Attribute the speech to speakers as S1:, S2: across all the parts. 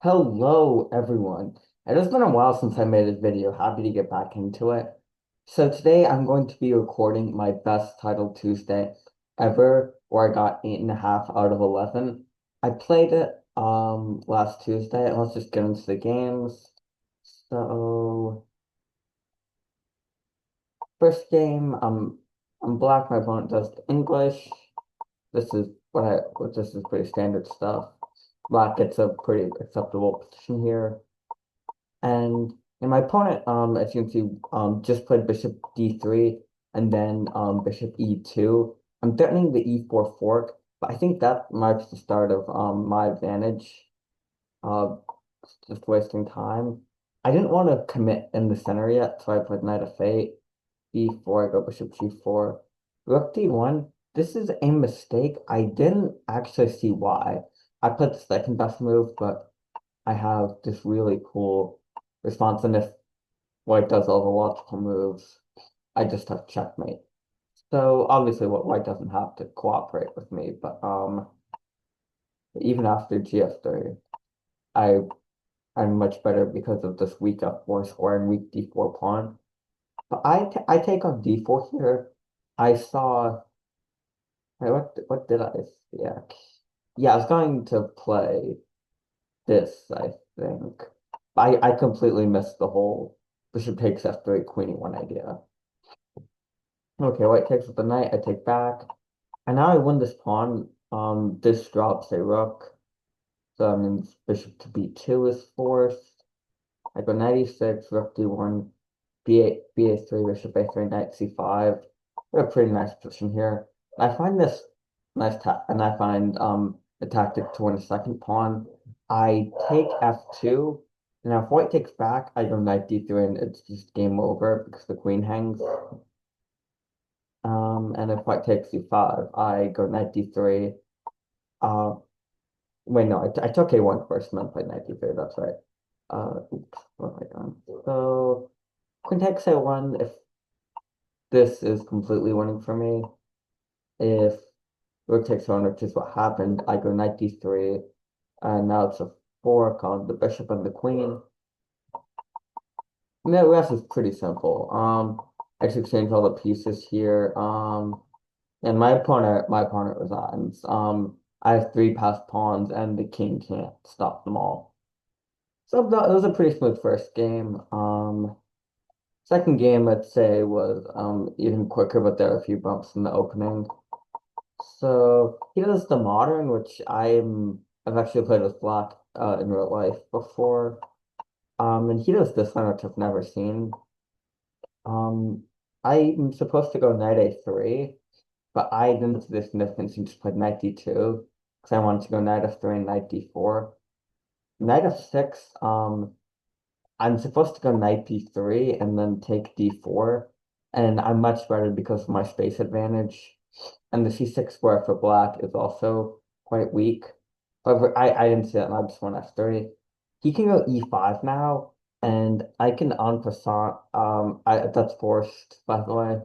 S1: Hello, everyone. It has been a while since I made a video. Happy to get back into it. So today I'm going to be recording my best Title Tuesday ever, where I got 8.5 out of 11. I played it last Tuesday. Let's just get into the games. So first game, I'm black. My opponent does English. This is this is pretty standard stuff. Black gets a pretty acceptable position here. And my opponent, as you can see, just played bishop d3 and then bishop e2. I'm threatening the e4 fork, but I think that marks the start of my advantage. Uh, just wasting time. I didn't want to commit in the center yet, so I played knight of fate. E4, I go bishop g4. Rook d1. This is a mistake. I didn't actually see why. I played the second best move, but I have this really cool response, and if white does all the logical moves, I just have checkmate. So obviously, what white doesn't have to cooperate with me, but even after GF3, I I'm much better because of this weak f4 square and weak d4 pawn. But I take on d4 here. I saw wait, what did I see? Yeah, I was going to play this, I think. I completely missed the whole bishop takes f3, queen e1 idea. Okay, white takes with the knight, I take back. And now I win this pawn. This drops a rook. So that means bishop to b2 is forced. I go knight e6, rook d1, b8, b8 3, bishop a3, knight c5. We're a pretty nice position here. I find this nice and I find a tactic to win a second pawn. I take f2. Now if white takes back, I go knight d3 and it's just game over because the queen hangs. And if white takes c5, I go knight d3. Uh, wait, no, I took a1 first and then played knight d3. That's right. Oops, what have I done? So queen takes a1. If this is completely winning for me, if rook takes a1, which is what happened, I go knight d3, and now it's a fork on the bishop and the queen. And the rest is pretty simple. I just exchange all the pieces here. And my opponent resigns. I have three passed pawns, and the king can't stop them all. So that it was a pretty smooth first game. Second game, let's say, was even quicker, but there are a few bumps in the opening. So he does the modern, which I've actually played with black in real life before. And he does this one, which I've never seen. Um, I'm supposed to go knight a3. But I didn't see the significance and just played knight d2 because I wanted to go knight f3 and knight d4. Knight f6, I'm supposed to go knight d3 and then take d4, and I'm much better because of my space advantage. And the c6 square for black is also quite weak. However, I didn't see that, and I just went f3. He can go e5 now, and I can en passant, that's forced, by the way.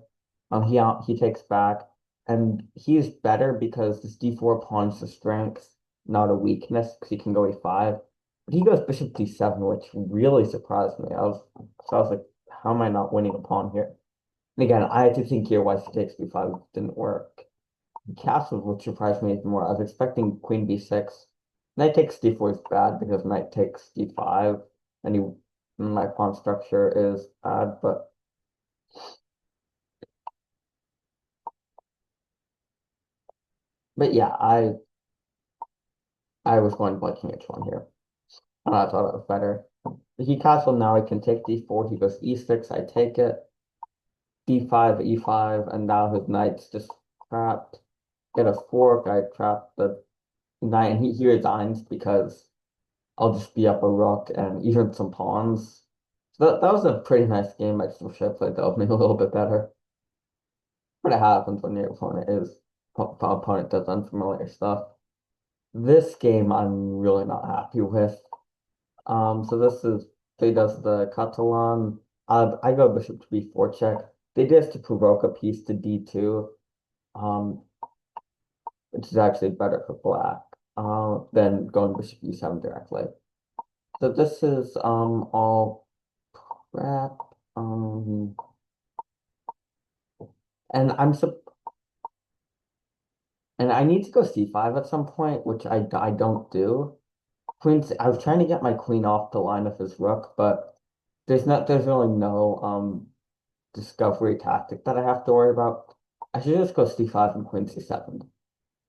S1: He takes back, and he is better because this d4 pawn's a strength, not a weakness, because he can go e5. But he goes bishop d7, which really surprised me. I was like, how am I not winning a pawn here? And again, I had to think here why c takes b5 didn't work. Castle, which surprised me even more. I was expecting queen b6. Knight takes d4 is bad because knight takes d5, and my pawn structure is bad, but yeah, I was going by king h1 here. I thought it was better. He castled, now I can take d4. He goes e6, I take it. d5, e5, and now his knight's just trapped. Get a fork, I trap the knight, and he resigns because I'll just be up a rook and even some pawns. So that was a pretty nice game. I just wish I played the opening a little bit better. But it happens when your opponent does unfamiliar stuff. This game I'm really not happy with. So this is they does the Catalan. I go bishop to b4 check. They did this to provoke a piece to d2, um, which is actually better for black than going bishop e7 directly. So this is all prep. And and I need to go c5 at some point, which I don't do. I was trying to get my queen off the line of his rook, but there's really no discovery tactic that I have to worry about. I should just go c5 and queen c7.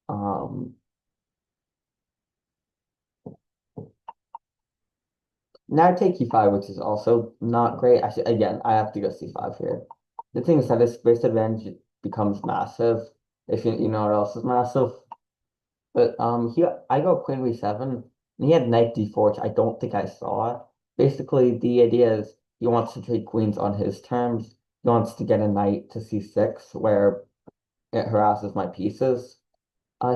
S1: Um, Now I take e5, which is also not great. Again, I have to go c5 here. The thing is that his space advantage becomes massive if you know what else is massive. But I go queen b7, and he had knight d4, which I don't think I saw. Basically, the idea is he wants to trade queens on his terms. He wants to get a knight to c6, where it harasses my pieces.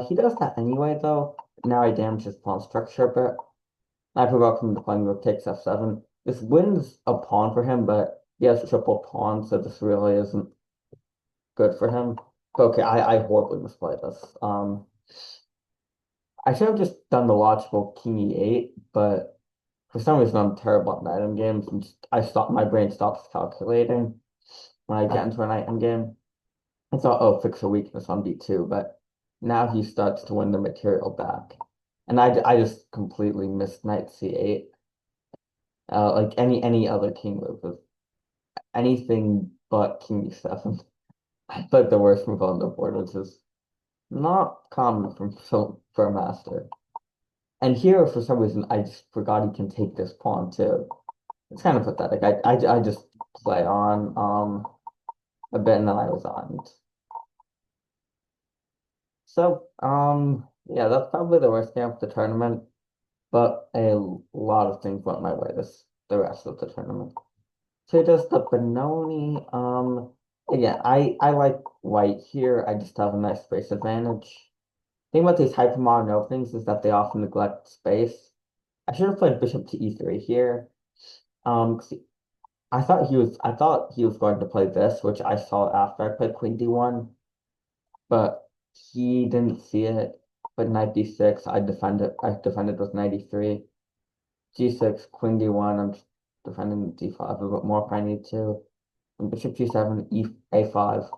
S1: He does that anyway, though. Now I damage his pawn structure a bit. I provoke him to playing rook takes f7. This wins a pawn for him, but he has triple pawn, so this really isn't good for him. Okay, I horribly misplayed this. I should have just done the logical king e8, but for some reason I'm terrible at knight games, and my brain stops calculating when I get into a knight game. I thought, oh, fix a weakness on b2, but now he starts to win the material back. And I just completely missed knight c8. Like any other king move is anything but king e7. I played the worst move on the board, which is not common for a master. And here, for some reason, I just forgot he can take this pawn too. It's kind of pathetic. I just play on a bit and then I was on. So yeah, that's probably the worst game of the tournament, but a lot of things went my way the rest of the tournament. So does the Benoni. Again, I like white here. I just have a nice space advantage. Thing about these hypermodern openings is that they often neglect space. I should have played bishop to e3 here. 'Cause I thought he was going to play this, which I saw after I played queen d1, but he didn't see it. But knight d6, I defended with knight e3. g6, queen d1, I'm just defending d5 a bit more if I need to. And bishop g7, a5,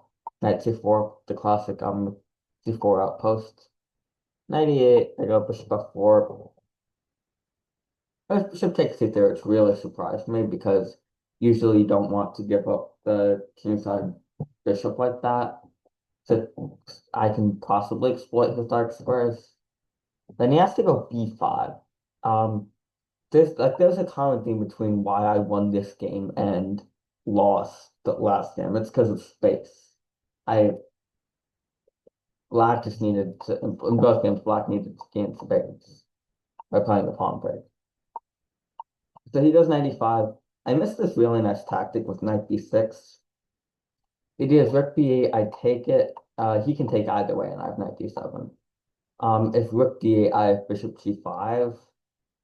S1: knight c4, the classic c4 outpost. Knight e8, I go bishop f4. Bishop takes c3, which really surprised me because usually you don't want to give up the kingside bishop like that. So I can possibly exploit his dark squares. Then he has to go b5. Um, there's a common theme between why I won this game and lost the last game. It's because of space. I Black just needed to in both games. Black needed to gain space by playing the pawn break. So he goes 95. I missed this really nice tactic with knight b6. The idea is rook b8. I take it. He can take either way, and I have knight d7. If rook d8, I have bishop g5.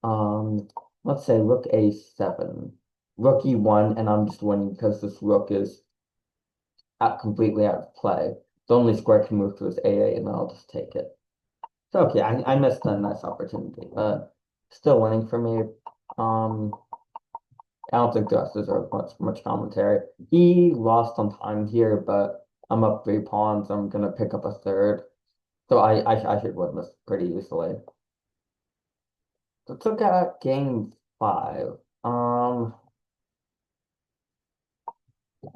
S1: Um, let's say rook a7, rook e1, and I'm just winning because this rook is completely out of play. The only square can move to is a8, and then I'll just take it. So okay, I missed a nice opportunity, but still winning for me. Um, I don't think the rest deserve much commentary. He lost on time here, but I'm up 3 pawns. I'm gonna pick up a third, so I should win this pretty easily. Let's look at game 5.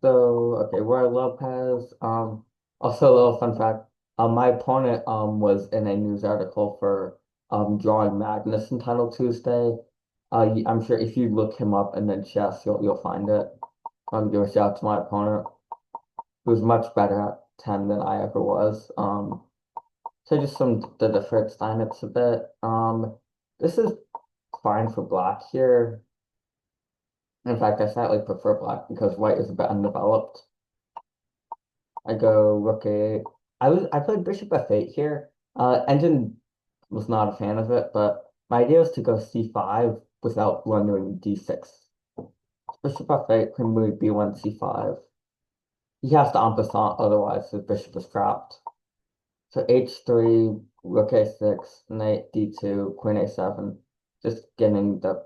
S1: So okay, Roy Lopez. Also a little fun fact. My opponent was in a news article for Drawing Magnus in Title Tuesday. I'm sure if you look him up and then chess, you'll find it. Give a shout out to my opponent, who's much better at 10 than I ever was. So just some the different Steinitz a bit. This is fine for black here. In fact, I slightly prefer black because white is a bit undeveloped. I go rook a. I played bishop f8 here. Engine was not a fan of it, but my idea was to go c5 without blundering d6. Bishop f8, queen move b1, c5. He has to en passant, otherwise his bishop is trapped. So h3, rook a6, knight d2, queen a7. Just getting the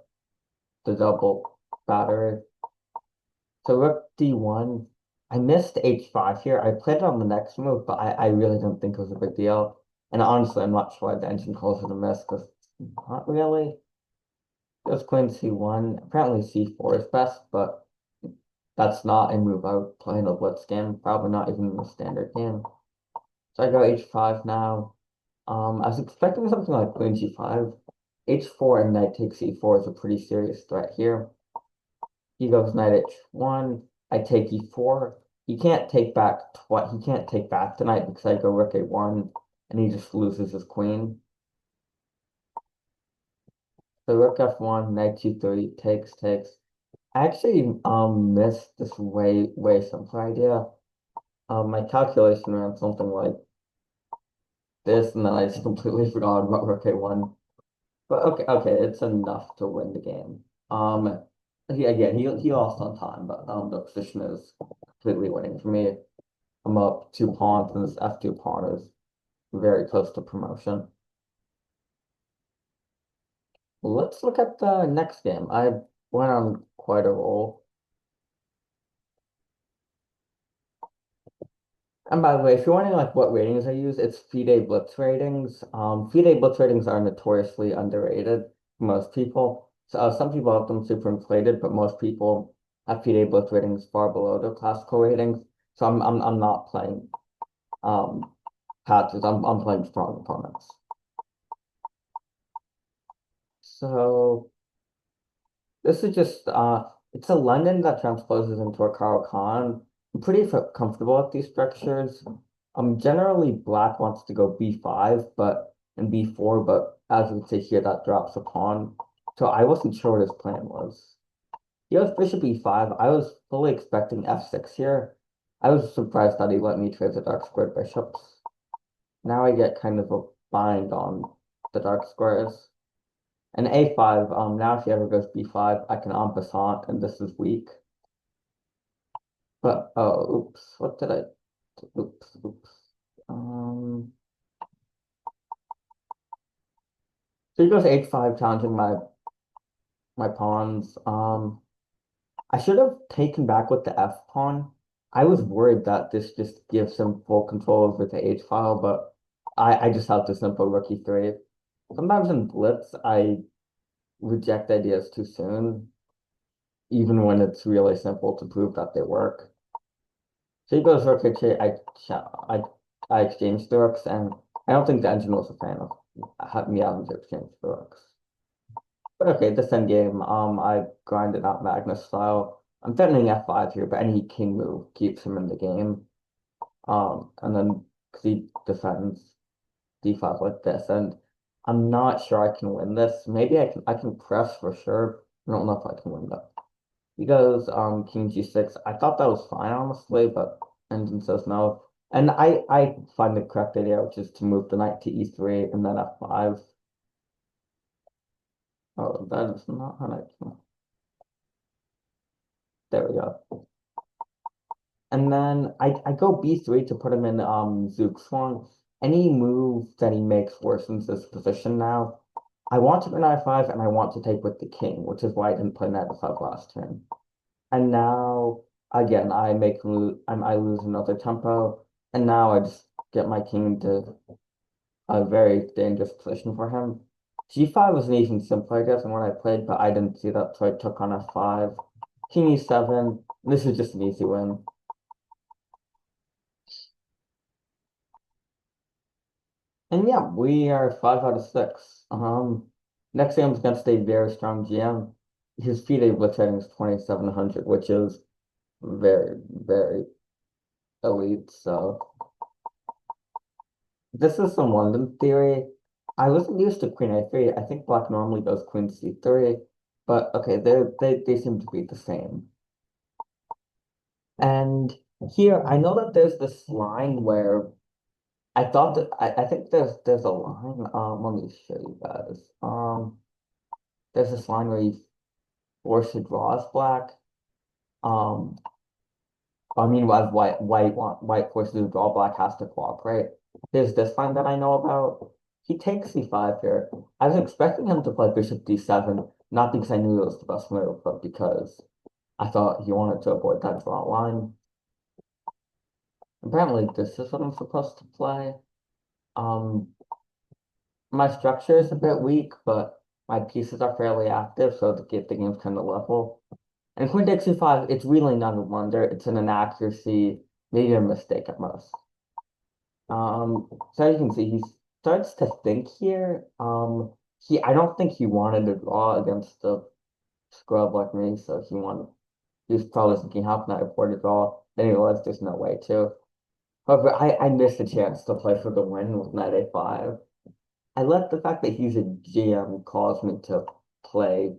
S1: the double battery. So rook d1. I missed h5 here. I played it on the next move, but I really don't think it was a big deal. And honestly, I'm not sure why the engine calls it a miss, because not really. Just queen c1. Apparently c4 is best, but that's not a move I would play in a blitz game. Probably not even in a standard game. So I go h5 now. I was expecting something like queen g5. h4 and knight takes e4 is a pretty serious threat here. He goes knight h1. I take e4. He can't take back twice. He can't take back tonight because I go rook a1, and he just loses his queen. So rook f1, knight g3, takes. I actually missed this way simpler idea. My calculation ran something like this, and then I just completely forgot about rook a1. But okay, it's enough to win the game. He lost on time, but the position is completely winning for me. I'm up 2 pawns, and this f2 pawn is very close to promotion. Let's look at the next game. I went on quite a roll. And by the way, if you're wondering like what ratings I use, it's FIDE Blitz ratings. FIDE Blitz ratings are notoriously underrated for most people. So some people have them super inflated, but most people have FIDE Blitz ratings far below their classical ratings. So I'm not playing patches. I'm playing strong opponents. So this is just it's a London that transposes into a Caro-Kann. I'm pretty comfortable with these structures. Generally black wants to go b5, but and b4, but as we can see here, that drops a pawn. So I wasn't sure what his plan was. He has bishop e5. I was fully expecting f6 here. I was surprised that he let me trade the dark squared bishops. Now I get kind of a bind on the dark squares. And a5, now if he ever goes b5, I can en passant, and this is weak. But, oh, oops, what did I, oops. So he goes h5, challenging my pawns. I should have taken back with the f pawn. I was worried that this just gives him full control over the h file, but I just have the simple rook e3. Sometimes in blitz, I reject ideas too soon, even when it's really simple to prove that they work. So he goes rook h8. I exchange the rooks, and I don't think the engine was a fan of me having to exchange the rooks. But okay, this endgame, I grinded out Magnus style. I'm threatening f5 here, but any king move keeps him in the game. And then he defends d5 like this, and I'm not sure I can win this. Maybe I can press for sure. I don't know if I can win that. He goes king g6. I thought that was fine, honestly, but engine says no. And I find the correct idea, which is to move the knight to e3 and then f5. Oh, that is not how I. There we go. And then I go b3 to put him in Zugzwang. Any move that he makes worsens his position now. I want to go knight 5 and I want to take with the king, which is why I didn't play knight 5 last turn. And now again I lose another tempo, and now I just get my king into a very dangerous position for him. G5 was an even simpler, I guess, than what I played, but I didn't see that, so I took on f5. King e7. This is just an easy win. And yeah, we are 5 out of 6. Next game is against a very strong GM. His FIDE blitz rating is 2700, which is very elite. So this is some London theory. I wasn't used to queen a3. I think black normally goes queen c3, but okay, they seem to be the same. And here, I know that there's this line where I thought that I think there's a line. Let me show you guys. There's this line where you force to draw as black. Um, I mean, as white forces to draw, black has to cooperate. There's this line that I know about. He takes c5 here. I was expecting him to play bishop d7, not because I knew it was the best move, but because I thought he wanted to avoid that draw line. Apparently, this is what I'm supposed to play. Um, my structure is a bit weak, but my pieces are fairly active, so the game's kind of level. And queen takes e5, it's really not a blunder. It's an inaccuracy, maybe a mistake at most. So you can see he starts to think here. I don't think he wanted to draw against the scrub like me, so he was probably thinking, how can I afford to draw? Then he realized there's no way to. However, I missed a chance to play for the win with knight a5. I let the fact that he's a GM cause me to play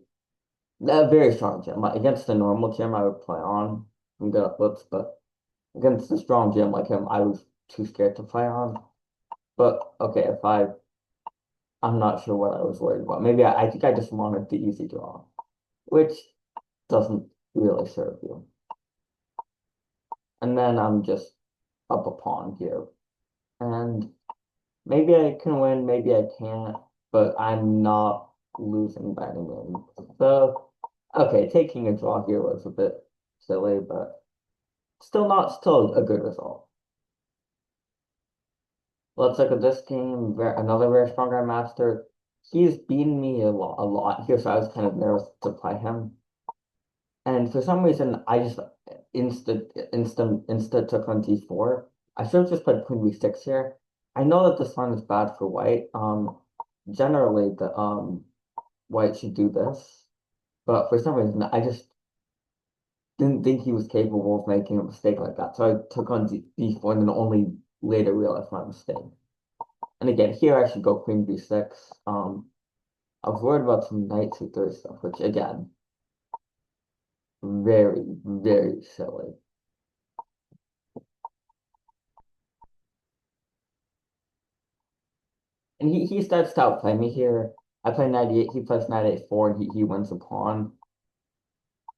S1: a very strong GM. Like, against the normal GM I would play on and good at blips, but against a strong GM like him, I was too scared to play on. But okay, I'm not sure what I was worried about. Maybe I think I just wanted the easy draw, which doesn't really serve you. And then I'm just up a pawn here. And maybe I can win, maybe I can't, but I'm not losing by any means. So, okay, taking a draw here was a bit silly, but still a good result. Let's look at this game. Another very strong grandmaster. He's beaten me a lot here, so I was kind of nervous to play him. And for some reason, I just insta took on d4. I should have just played queen b6 here. I know that this line is bad for white. Generally the white should do this, but for some reason I just didn't think he was capable of making a mistake like that. So I took on d4 and then only later realized my mistake. And again, here I should go queen b6. I was worried about some knight c3 stuff, which again, very, very silly. And he starts to outplay me here. I play 98, he plays knight a4, and he wins a pawn.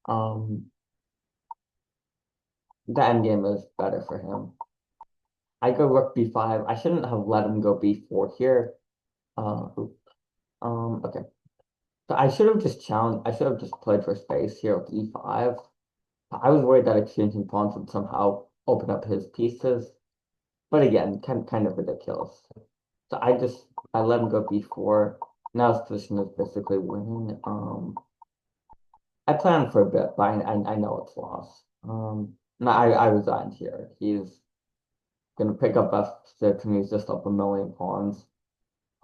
S1: Um, the endgame is better for him. I go rook b5. I shouldn't have let him go b4 here. Oops. Okay. So I should have just challenged, I should have just played for space here with e5. I was worried that exchanging pawns would somehow open up his pieces. But again, kind of ridiculous. So I let him go b4. Now his position is basically winning. I planned for a bit, but I know it's lost. No, I resigned here. He's gonna pick up f6 and he's just up a million pawns.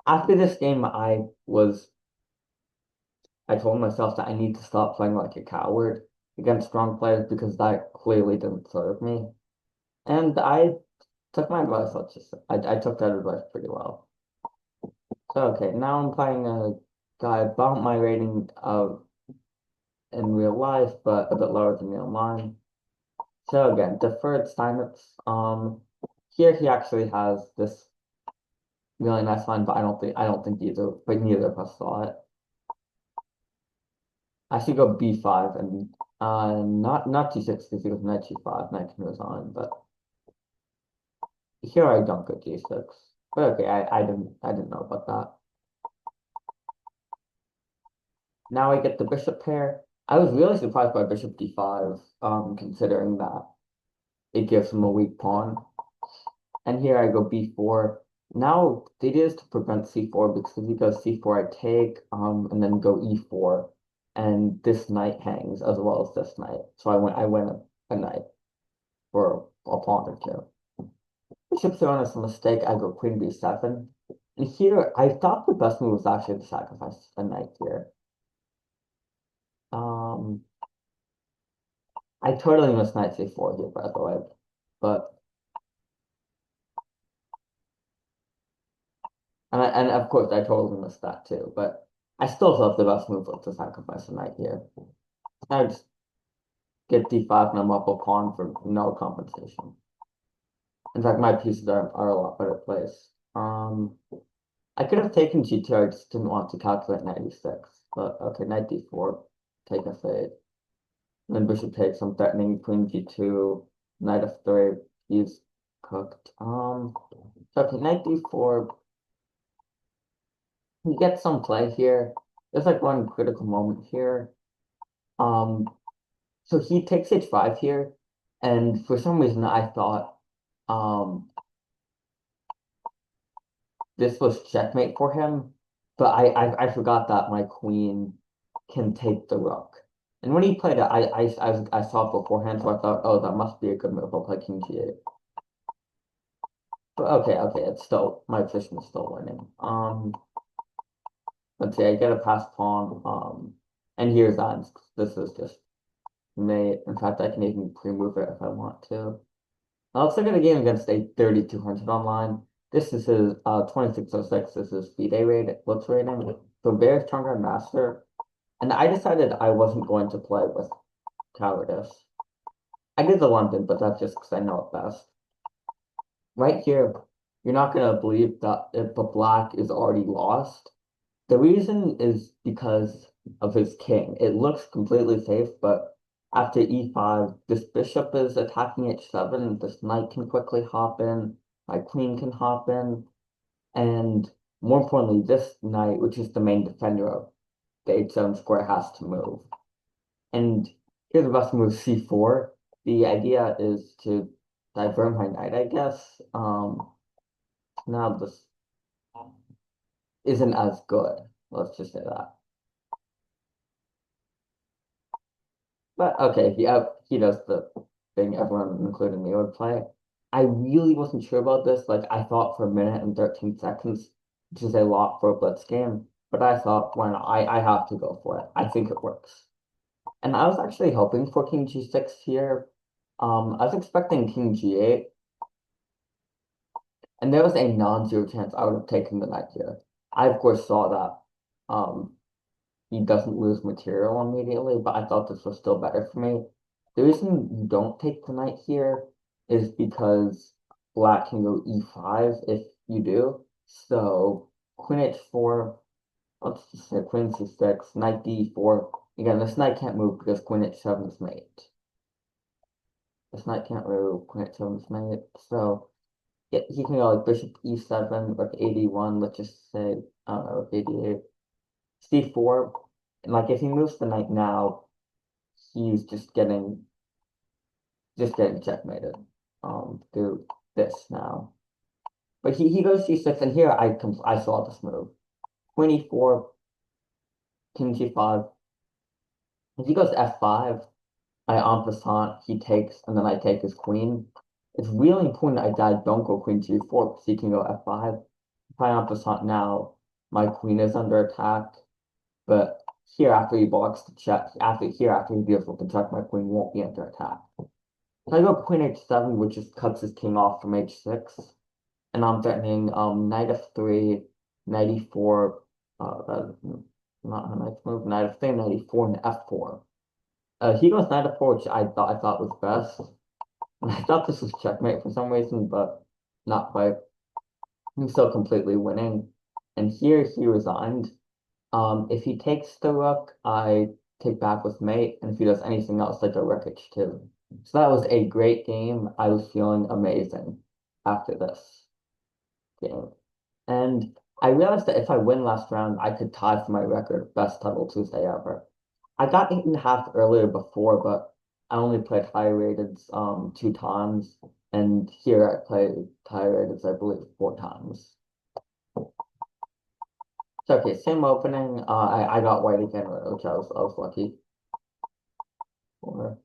S1: After this game, I told myself that I need to stop playing like a coward against strong players because that clearly didn't serve me. And I took my advice, let's just say. I took that advice pretty well. So okay, now I'm playing a guy about my rating of in real life, but a bit lower than me online. So again, deferred Steinmetz. Here he actually has this really nice line, but neither of us saw it. I should go b5 and not g6 because he goes knight g5, knight moves on, but here I don't go g6. But okay, I didn't know about that. Now I get the bishop pair. I was really surprised by bishop d5, considering that it gives him a weak pawn. And here I go b4. Now the idea is to prevent c4 because if he goes c4, I take, and then go e4, and this knight hangs as well as this knight. So I win a knight for a pawn or two. Bishop throwing is a mistake. I go queen b7. And here, I thought the best move was actually to sacrifice a knight here. Um, I totally missed knight c4 here, by the way. But and of course I totally missed that too. But I still thought the best move was to sacrifice a knight here. I just get d5 and I'm up a pawn for no compensation. In fact, my pieces are a lot better placed. I could have taken g2, I just didn't want to calculate 96. But okay, knight d4, take a fade. And then bishop takes, I'm threatening queen g2, knight f3, he's cooked. So okay, knight d4, you get some play here. there's like one critical moment here. Um, so he takes h5 here, and for some reason I thought um this was checkmate for him, but I forgot that my queen can take the rook. And when he played it, I saw it beforehand, so I thought, oh, that must be a good move. I'll play king g8. But okay, it's still my position is still winning. Let's see, I get a pass pawn. And here's on. This is just mate. In fact, I can even pre-move it if I want to. Now let's look at a game against a 3200 online. This is his 2606. This is FIDE rating, what's rating. So very strong master. And I decided I wasn't going to play with cowardice. I did the London, but that's just because I know it best. Right here, you're not gonna believe that if the black is already lost. The reason is because of his king. It looks completely safe, but after e5, this bishop is attacking h7. This knight can quickly hop in. My queen can hop in. And more importantly, this knight, which is the main defender of the h7 square, has to move. And here's the best move, c4. The idea is to divert my knight, I guess. Now this isn't as good. Let's just say that. But okay, he does the thing everyone, including me, would play. I really wasn't sure about this. Like I thought for a minute and 13 seconds, which is a lot for a blitz game. But I thought, when I have to go for it. I think it works. And I was actually hoping for King G6 here. I was expecting King G8, and there was a non-zero chance I would have taken the knight here. I of course saw that. He doesn't lose material immediately, but I thought this was still better for me. The reason you don't take the knight here is because black can go e5 if you do. So queen h4, let's just say queen c6, knight d4. Again, this knight can't move because queen h7 is mate. This knight can't move, queen h7 is mate. So yeah, he can go like bishop e7, rook 81, let's just say, I don't know, rook 88. C4, and like if he moves the knight now, he's just getting checkmated through this now. But he goes c6, and here I saw this move. Queen e4, king g5. If he goes f5, I en passant, he takes, and then I take his queen. It's really important I don't go queen g4 because he can go f5. If I en passant now, my queen is under attack. But here, after he blocks the check, after he deals with the check, my queen won't be under attack. So I go queen h7, which just cuts his king off from h6, and I'm threatening knight f3, knight e4, that is not a nice move, knight f3, knight e4, and f4. He goes knight f4, which I thought was best. And I thought this was checkmate for some reason, but not quite. He's still completely winning. And here he resigned. If he takes the rook, I take back with mate, and if he does anything else, I go rook h2. So that was a great game. I was feeling amazing after this game. And I realized that if I win last round, I could tie for my record best title Tuesday ever. I got 8.5 earlier before, but I only played high rated 2 times, and here I played high rated, I believe, 4 times. So okay, same opening. I got white again, which I was lucky for.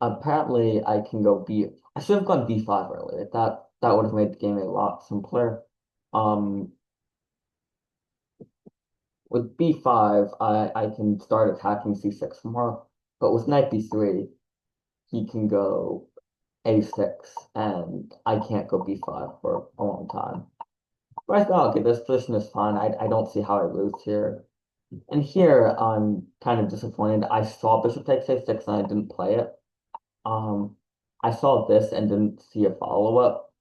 S1: Apparently, I can go B. I should have gone B5 earlier. That would have made the game a lot simpler. Um, with B5, I can start attacking C6 more, but with knight B3, he can go A6, and I can't go B5 for a long time. But I thought, okay, this position is fine. I don't see how I lose here. And here, I'm kind of disappointed. I saw bishop takes A6 and I didn't play it. Um, I saw this and didn't see a follow-up.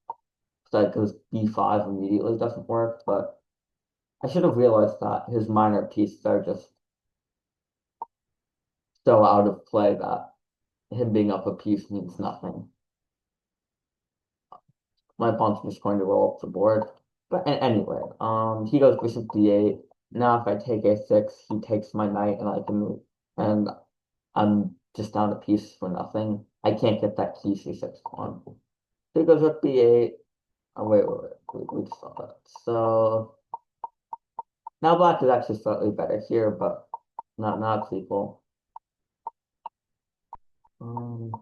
S1: So because B5 immediately doesn't work, but I should have realized that his minor pieces are just so out of play that him being up a piece means nothing. My pawn's just going to roll up the board. But anyway, he goes bishop d8. Now if I take a6, he takes my knight and I can move. And I'm just down a piece for nothing. I can't get that key c6 pawn. Here goes rook b8. Oh, wait. We just saw that. So now black is actually slightly better here, but not it's equal. Um,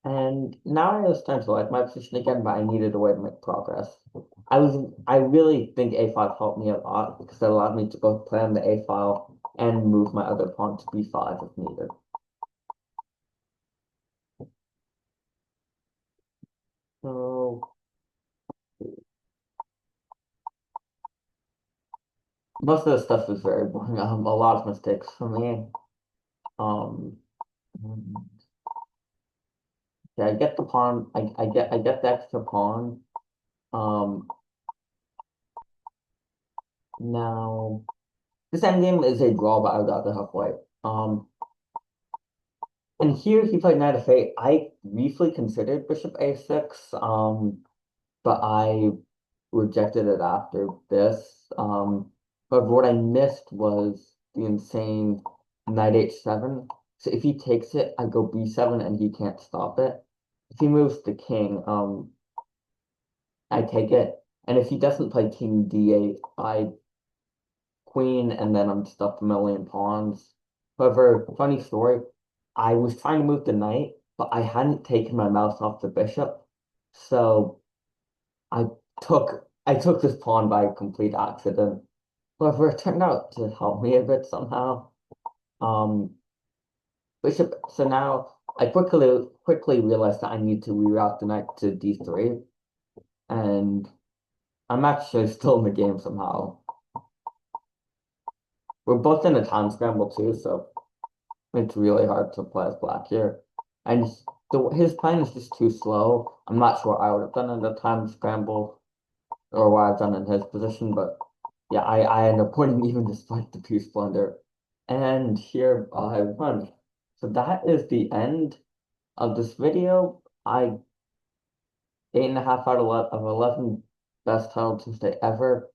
S1: and now I was starting to like my position again, but I needed a way to make progress. I really think a5 helped me a lot because it allowed me to both play on the a file and move my other pawn to b5 if needed. So most of the stuff is very boring. A lot of mistakes for me. Um, yeah, I get the pawn. I get the extra pawn. Um, now this endgame is a draw, but I'd rather have white. And here he played knight f8. I briefly considered bishop a6. But I rejected it after this. But what I missed was the insane knight h7. So if he takes it, I go b7 and he can't stop it. If he moves the king, I take it. And if he doesn't play king d8, I queen and then I'm stuck a million pawns. However, funny story, I was trying to move the knight, but I hadn't taken my mouse off the bishop. So I I took this pawn by complete accident. However, it turned out to help me a bit somehow. Um, bishop. So now I quickly realized that I need to reroute the knight to d3, and I'm actually still in the game somehow. We're both in a time scramble too, so it's really hard to play as black here. And his plan is just too slow. I'm not sure I would have done in a time scramble or what I've done in his position, but yeah, I end up winning even despite the piece blunder. And here I won. So that is the end of this video. I 8.5 out of 11 best title Tuesday ever.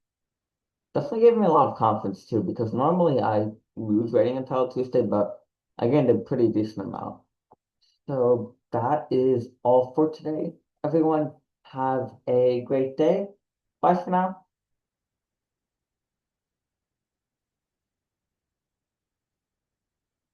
S1: Definitely gave me a lot of confidence too, because normally I lose rating in Title Tuesday, but I gained a pretty decent amount. So that is all for today. Everyone have a great day. Bye for now.